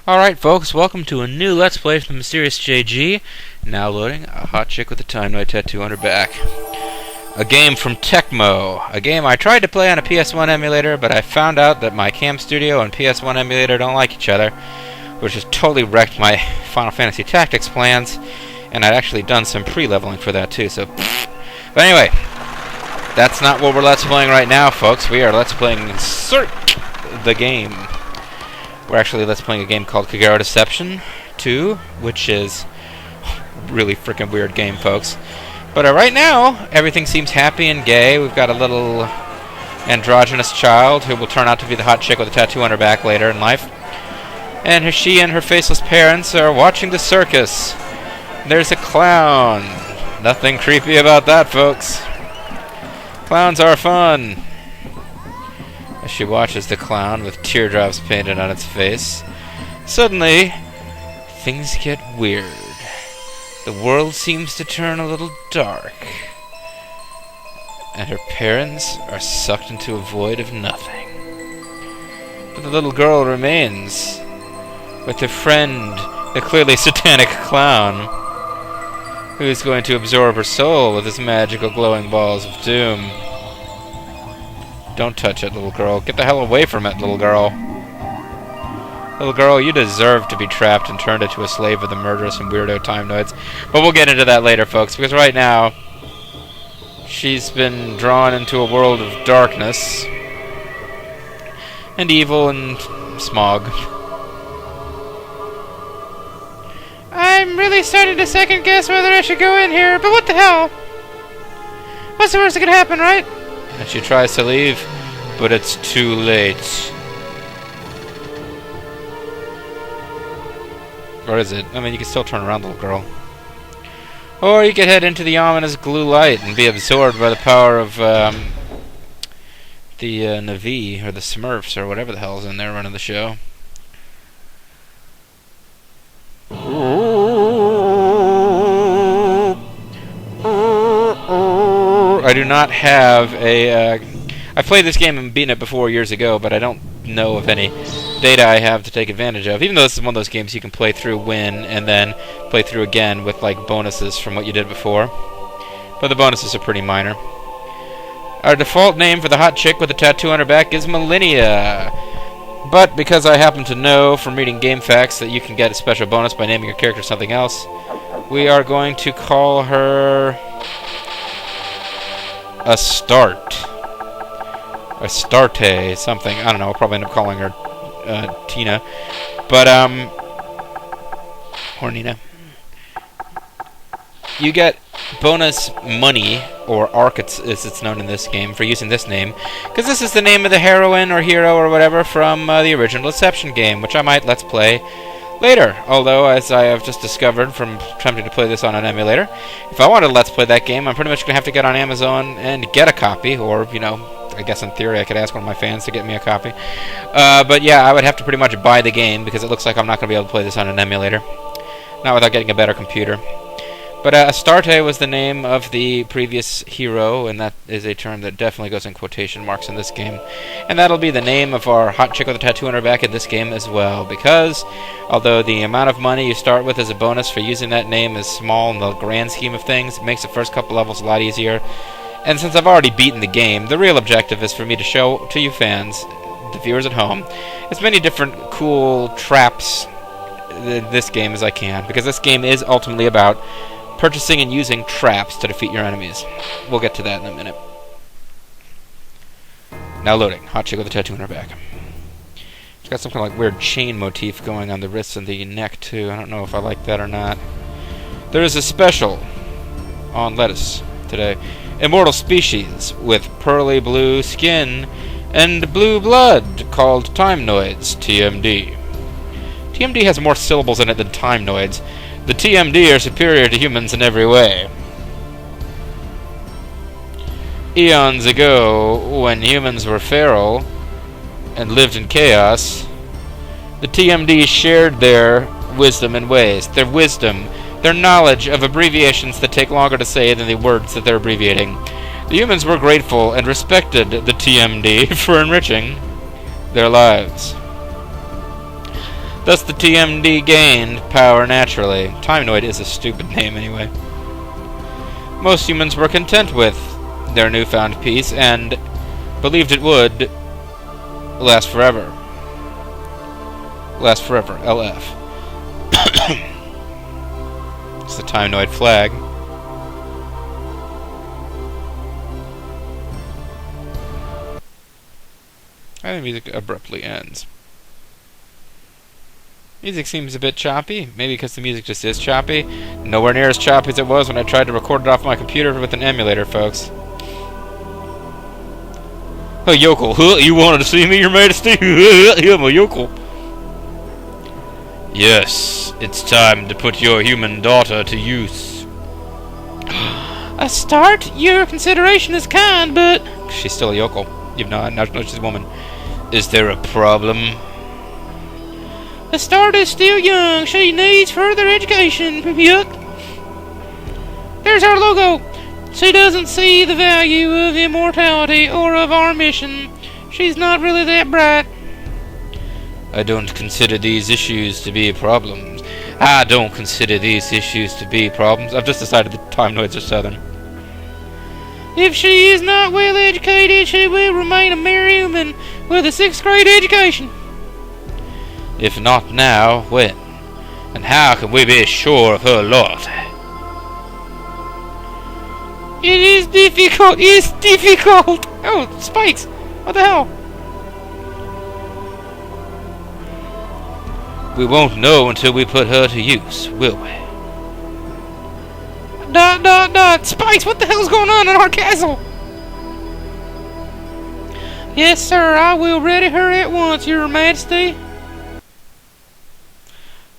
Alright folks, welcome to a new Let's Play from the Mysterious JG. Now loading a hot chick with a Tymenoid tattoo on her back. A game from Tecmo. A game I tried to play on a PS1 emulator, but I found out that my Cam Studio and PS1 emulator don't like each other, which has totally wrecked my Final Fantasy Tactics plans, and I'd actually done some pre-leveling for that too, so... But anyway, that's not what we're Let's Playing right now, folks. We are Let's Playing Cirque, the game. We're actually Let's Playing a game called Kagero Deception 2, which is a really freaking weird game, folks. But right now, everything seems happy and gay. We've got a little androgynous child who will turn out to be the hot chick with a tattoo on her back later in life. And she and her faceless parents are watching the circus. There's a clown. Nothing creepy about that, folks. Clowns are fun. As she watches the clown with teardrops painted on its face, suddenly, things get weird. The world seems to turn a little dark, and her parents are sucked into a void of nothing. But the little girl remains, with her friend, the clearly satanic clown, who is going to absorb her soul with his magical glowing balls of doom. Don't touch it, little girl. Get the hell away from it, little girl. Little girl, you deserve to be trapped and turned into a slave of the murderous and weirdo Tymenoids. But we'll get into that later, folks, because right now, she's been drawn into a world of darkness and evil and smog. I'm really starting to second guess whether I should go in here, but what the hell? What's the worst that could happen, right? And she tries to leave, but it's too late. Or is it? I mean, you can still turn around, little girl. Or you could head into the ominous glue light and be absorbed by the power of the Navi, or the Smurfs, or whatever the hell's in there running the show. I do not have a... I've played this game and beaten it before years ago, but I don't know of any data I have to take advantage of. Even though this is one of those games you can play through, win, and then play through again with, like, bonuses from what you did before. But the bonuses are pretty minor. Our default name for the hot chick with a tattoo on her back is Millennia. But because I happen to know from reading game facts that you can get a special bonus by naming your character something else, we are going to call her... Astarte, something. I don't know. I'll probably end up calling her Tina. But, or Nina. You get bonus money, or arc as it's known in this game, for using this name, because this is the name of the heroine or hero or whatever from the original Deception game, which I might Let's Play later. Although, as I have just discovered from attempting to play this on an emulator, if I want to Let's Play that game, I'm pretty much going to have to get on Amazon and get a copy, or, you know, I guess in theory I could ask one of my fans to get me a copy. But yeah, I would have to pretty much buy the game, because it looks like I'm not going to be able to play this on an emulator. Not without getting a better computer. But Astarte was the name of the previous hero, and that is a term that definitely goes in quotation marks in this game. And that'll be the name of our hot chick with a tattoo on her back in this game as well, because although the amount of money you start with as a bonus for using that name is small in the grand scheme of things, it makes the first couple levels a lot easier. And since I've already beaten the game, the real objective is for me to show to you fans, the viewers at home, as many different cool traps in this game as I can, because this game is ultimately about purchasing and using traps to defeat your enemies. We'll get to that in a minute. Now loading. Hot chick with a tattoo on her back. It's got some kind of like weird chain motif going on the wrists and the neck too. I don't know if I like that or not. There is a special on lettuce today. Immortal species with pearly blue skin and blue blood called Tymenoids, TMD. TMD has more syllables in it than Tymenoids. The TMD are superior to humans in every way. Eons ago, when humans were feral and lived in chaos, the TMD shared their wisdom and ways. Their wisdom, their knowledge of abbreviations that take longer to say than the words that they're abbreviating. The humans were grateful and respected the TMD for enriching their lives. Thus the TMD gained power naturally. Tymenoid is a stupid name anyway. Most humans were content with their newfound peace and believed it would last forever. Last forever, LF. It's the Tymenoid flag. And the music abruptly ends. Music seems a bit choppy, maybe because the music just is choppy. Nowhere near as choppy as it was when I tried to record it off my computer with an emulator, folks. Hey, yokel, you wanted to see me, your majesty? I'm a yokel. Yes, it's time to put your human daughter to use. A start? Your consideration is kind, but... She's still a yokel. You've not know she's a woman. Is there a problem? The start is still young. She needs further education. Yuck. There's our logo. She doesn't see the value of immortality or of our mission. She's not really that bright. I don't consider these issues to be problems. I don't consider these issues to be problems. I've just decided that Tymenoids are southern. If she is not well educated, she will remain a mere human with a 6th grade education. If not now, when? And how can we be sure of her loyalty? It is difficult. It's difficult. Oh, spikes. What the hell? We won't know until we put her to use, will we? ... Spikes, what the hell's going on in our castle? Yes, sir, I will ready her at once, your majesty.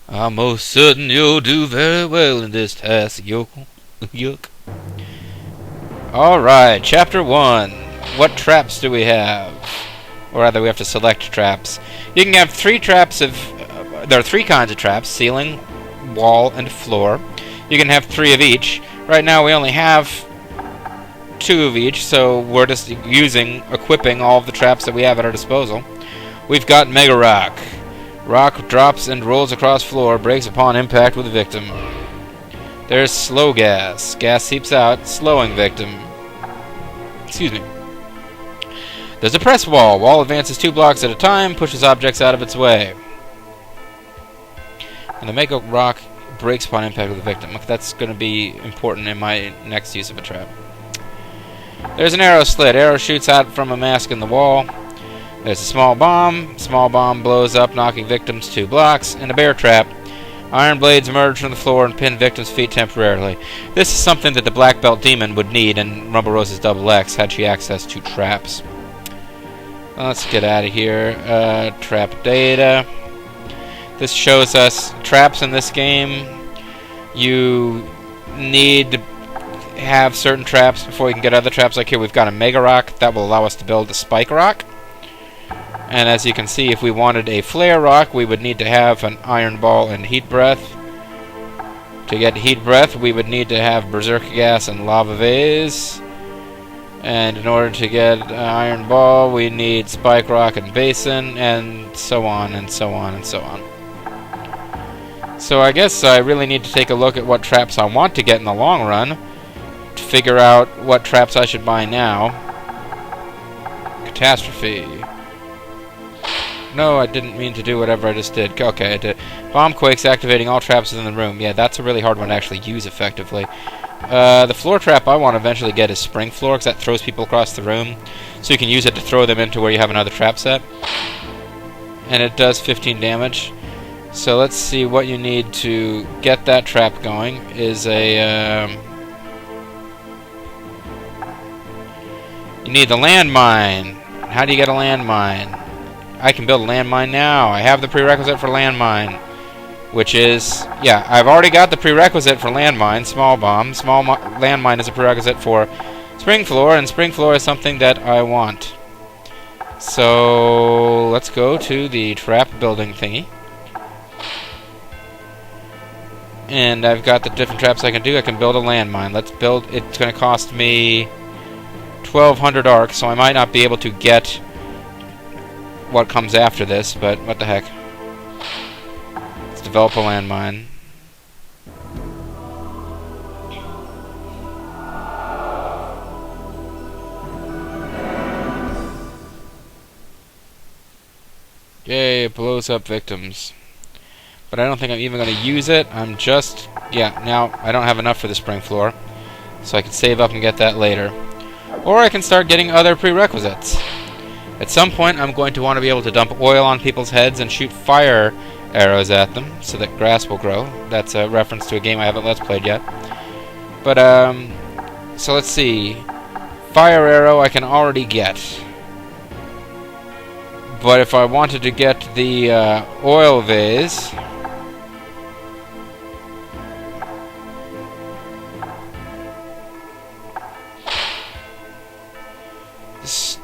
I'm most certain you'll do very well in this task, yokel. Yuck. Alright, Chapter 1. What traps do we have? Or rather, we have to select traps. You can have 3 traps of... there are 3 kinds of traps. Ceiling, wall, and floor. You can have 3 of each. Right now we only have 2 of each, so we're just equipping all of the traps that we have at our disposal. We've got Mega Rock. Rock drops and rolls across floor, breaks upon impact with the victim. There's Slow Gas. Gas seeps out, slowing victim. Excuse me. There's a Press Wall. Wall advances 2 blocks at a time, pushes objects out of its way. And the Mega Rock breaks upon impact with the victim. Look, that's going to be important in my next use of a trap. There's an arrow slit. Arrow shoots out from a mask in the wall. There's a small bomb. Small bomb blows up, knocking victims 2 blocks. And a bear trap. Iron blades emerge from the floor and pin victims' feet temporarily. This is something that the Black Belt Demon would need in Rumble Rose's Double X had she access to traps. Let's get out of here. Trap data. This shows us traps in this game. You need to have certain traps before you can get other traps. Like here, we've got a Mega Rock that will allow us to build a Spike Rock. And as you can see, if we wanted a Flare Rock, we would need to have an Iron Ball and Heat Breath. To get Heat Breath, we would need to have Berserk Gas and Lava Vase. And in order to get Iron Ball, we need Spike Rock and Basin, and so on, and so on, and so on. So I guess I really need to take a look at what traps I want to get in the long run, to figure out what traps I should buy now. Catastrophe. No, I didn't mean to do whatever I just did. Okay, I did. Bomb quakes activating all traps within the room. Yeah, that's a really hard one to actually use effectively. The floor trap I want to eventually get is Spring Floor, because that throws people across the room. So you can use it to throw them into where you have another trap set. And it does 15 damage. So let's see what you need to get that trap going. Is a... you need the landmine. How do you get a landmine? I can build a landmine now. I have the prerequisite for landmine, which is, yeah, I've already got the prerequisite for landmine, small bomb. Landmine is a prerequisite for Spring Floor, and Spring Floor is something that I want. So let's go to the trap building thingy. And I've got the different traps I can do. I can build a landmine. Let's build, it's going to cost me 1,200 arcs, so I might not be able to get what comes after this, but what the heck. develop a landmine. Yay, it blows up victims. But I don't think I'm even going to use it. I'm just... yeah, now I don't have enough for the spring floor. So I can save up and get that later. Or I can start getting other prerequisites. At some point, I'm going to want to be able to dump oil on people's heads and shoot fire arrows at them so that grass will grow. That's a reference to a game I haven't Let's Played yet. But, so let's see. Fire arrow I can already get. But if I wanted to get the oil vase...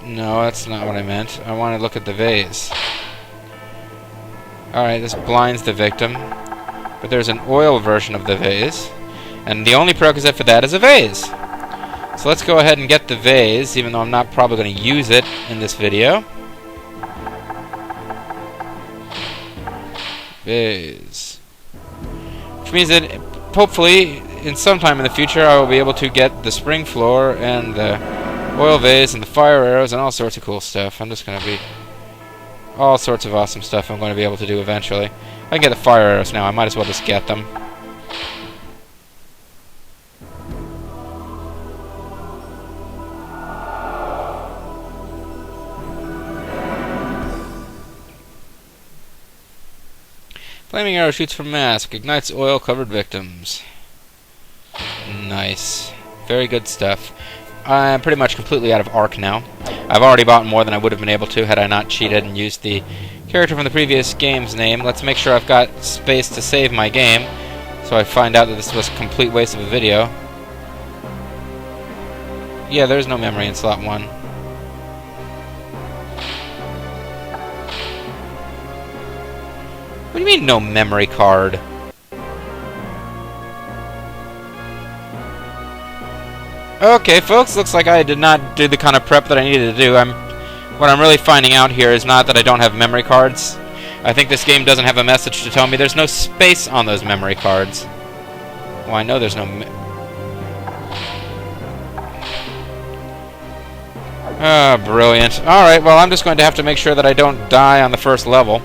no, that's not what I meant. I want to look at the vase. Alright, this blinds the victim. But there's an oil version of the vase. And the only prerequisite for that is a vase. So let's go ahead and get the vase, even though I'm not probably going to use it in this video. Vase. Which means that hopefully, in some time in the future, I will be able to get the spring floor and the oil vase and the fire arrows and all sorts of cool stuff. I'm just going to be... all sorts of awesome stuff I'm going to be able to do eventually. I can get the fire arrows now. I might as well just get them. Flaming arrow shoots from mask. Ignites oil-covered victims. Nice. Very good stuff. I'm pretty much completely out of arc now. I've already bought more than I would have been able to had I not cheated and used the character from the previous game's name. Let's make sure I've got space to save my game, so I find out that this was a complete waste of a video. Yeah, there's no memory in slot 1. What do you mean, no memory card? Okay, folks, looks like I did not do the kind of prep that I needed to do. What I'm really finding out here is not that I don't have memory cards. I think this game doesn't have a message to tell me there's no space on those memory cards. Well, I know there's no... ah, brilliant. Alright, well, I'm just going to have to make sure that I don't die on the first level.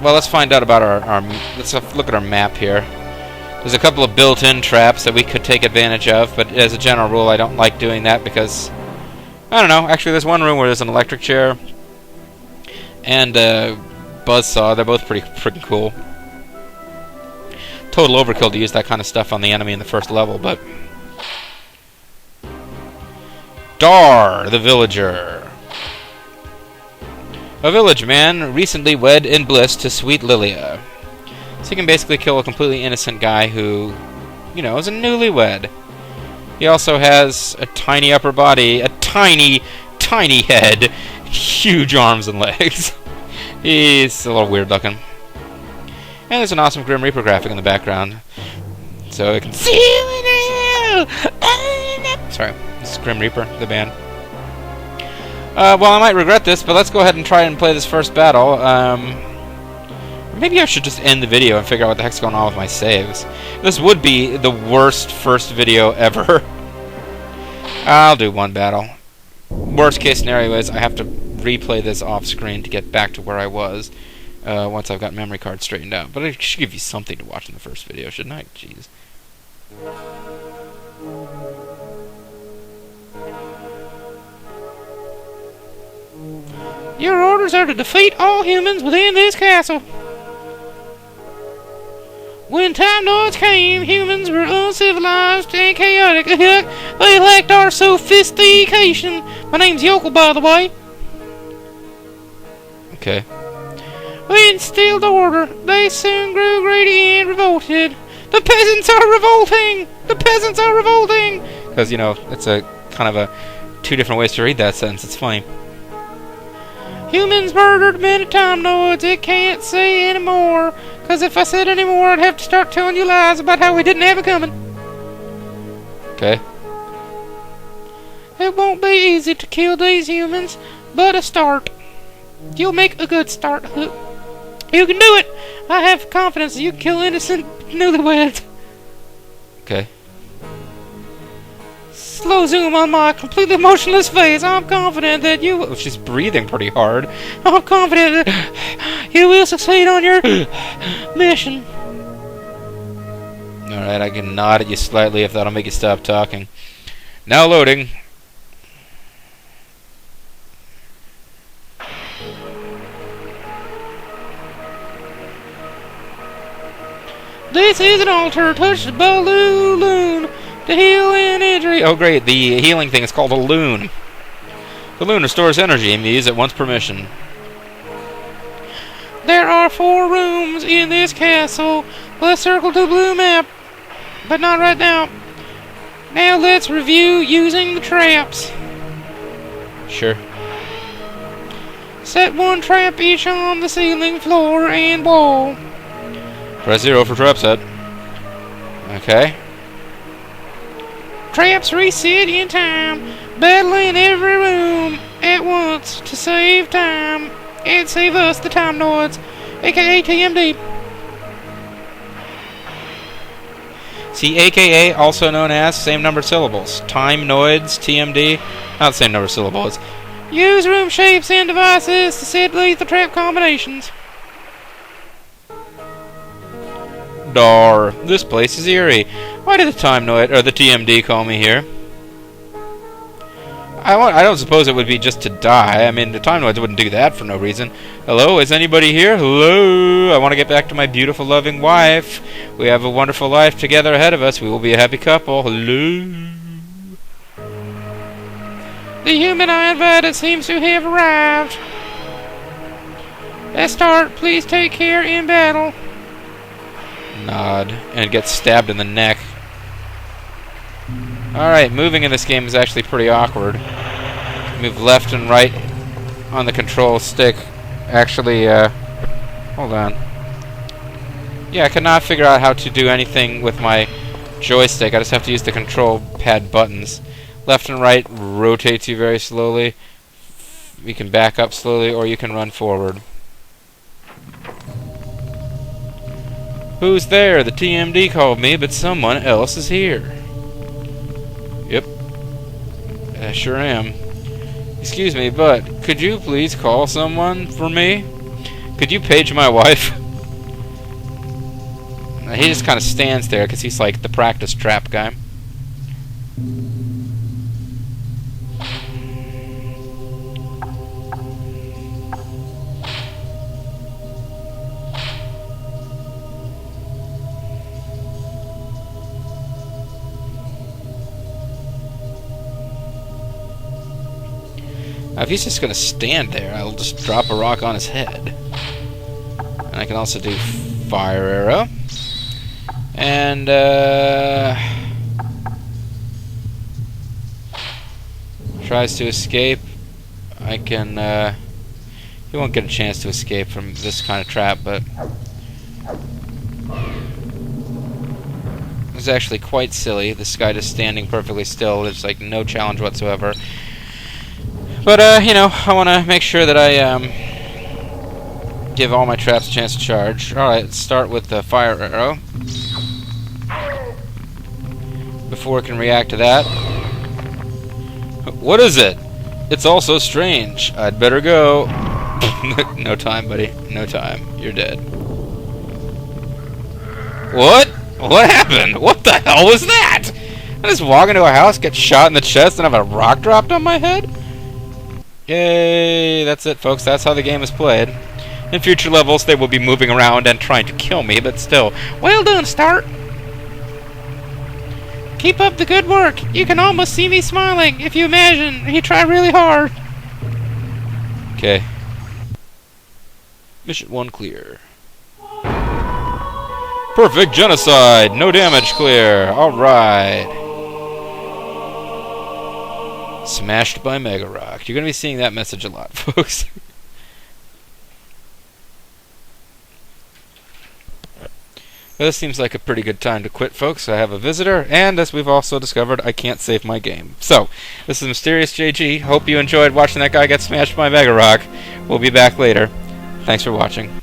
Well, let's find out about our let's look at our map here. There's a couple of built-in traps that we could take advantage of, but as a general rule, I don't like doing that because... I don't know. Actually, there's one room where there's an electric chair and a buzzsaw. They're both pretty freaking cool. Total overkill to use that kind of stuff on the enemy in the first level, but... Dar, the villager. A village man recently wed in bliss to sweet Lilia. So he can basically kill a completely innocent guy who, you know, is a newlywed. He also has a tiny upper body, a tiny, tiny head, huge arms and legs. He's a little weird looking. And there's an awesome Grim Reaper graphic in the background. So I can see you now. Sorry, this is Grim Reaper, the band. Well, I might regret this, but let's go ahead and try and play this first battle. Maybe I should just end the video and figure out what the heck's going on with my saves. This would be the worst first video ever. I'll do one battle. Worst case scenario is I have to replay this off screen to get back to where I was once I've got memory cards straightened out. But I should give you something to watch in the first video, shouldn't I? Jeez. Your orders are to defeat all humans within this castle. When Tymenoids came, humans were uncivilized and chaotic. They lacked our sophistication. My name's Yokel, by the way. Okay. We instilled order. They soon grew greedy and revolted. The peasants are revolting! The peasants are revolting! Because, you know, it's a kind of a two different ways to read that sentence. It's funny. Humans murdered many Tymenoids. It can't say anymore. Because if I said anymore, I'd have to start telling you lies about how we didn't have it coming. Okay. It won't be easy to kill these humans, but a start. You'll make a good start. It You can do it! I have confidence that you can kill innocent newlyweds. Okay. Slow zoom on my completely motionless face. I'm confident that you... Oh, she's breathing pretty hard. I'm confident that you will succeed on your mission. Alright, I can nod at you slightly if that'll make you stop talking. Now loading. This is an altar. Touch the balloon to heal an injury. Oh great, the healing thing is called a loon. The loon restores energy and you use it once per mission. There are 4 rooms in this castle. Let's circle the blue map. But not right now. Now let's review using the traps. Sure. Set 1 trap each on the ceiling, floor, and wall. Press 0 for trap set. Okay. Traps reset in time. Battle in every room at once to save time. And save us, the Tymenoids, aka TMD. See, AKA, also known as, same number of syllables. Tymenoids, TMD, not the same number of syllables. Use room shapes and devices to set lethal trap combinations. Dar, this place is eerie. Why did the Tymenoid, or the TMD call me here? I don't suppose it would be just to die. I mean, the Tymenoids wouldn't do that for no reason. Hello, is anybody here? Hello? I want to get back to my beautiful, loving wife. We have a wonderful life together ahead of us. We will be a happy couple. Hello? The human I invited seems to have arrived. Let's start. Please take care in battle. Nod. And get stabbed in the neck. Alright, moving in this game is actually pretty awkward. Move left and right on the control stick. Actually, hold on. Yeah, I cannot figure out how to do anything with my joystick. I just have to use the control pad buttons. Left and right rotates you very slowly. You can back up slowly, or you can run forward. Who's there? The TMD called me, but someone else is here. Yep. I sure am. Excuse me, but could you please call someone for me? Could you page my wife? He just kind of stands there because he's like the practice trap guy. Now, if he's just going to stand there, I'll just drop a rock on his head. And I can also do fire arrow. And, tries to escape. I can, he won't get a chance to escape from this kind of trap, but it's actually quite silly. This guy just standing perfectly still. There's like no challenge whatsoever. But, you know, I want to make sure that I, give all my traps a chance to charge. Alright, let's start with the fire arrow. Before it can react to that. What is it? It's all so strange. I'd better go. No time, buddy. No time. You're dead. What? What happened? What the hell was that? I just walk into a house, get shot in the chest, and have a rock dropped on my head? Yay, that's it, folks. That's how the game is played. In future levels, they will be moving around and trying to kill me, but still. Well done, Start. Keep up the good work. You can almost see me smiling if you imagine you try really hard. Okay. Mission 1 clear. Perfect genocide. No damage clear. Alright. Smashed by Mega Rock. You're going to be seeing that message a lot, folks. Well, this seems like a pretty good time to quit, folks. I have a visitor, and as we've also discovered, I can't save my game. So, this is Mysterious JG. Hope you enjoyed watching that guy get smashed by Mega Rock. We'll be back later. Thanks for watching.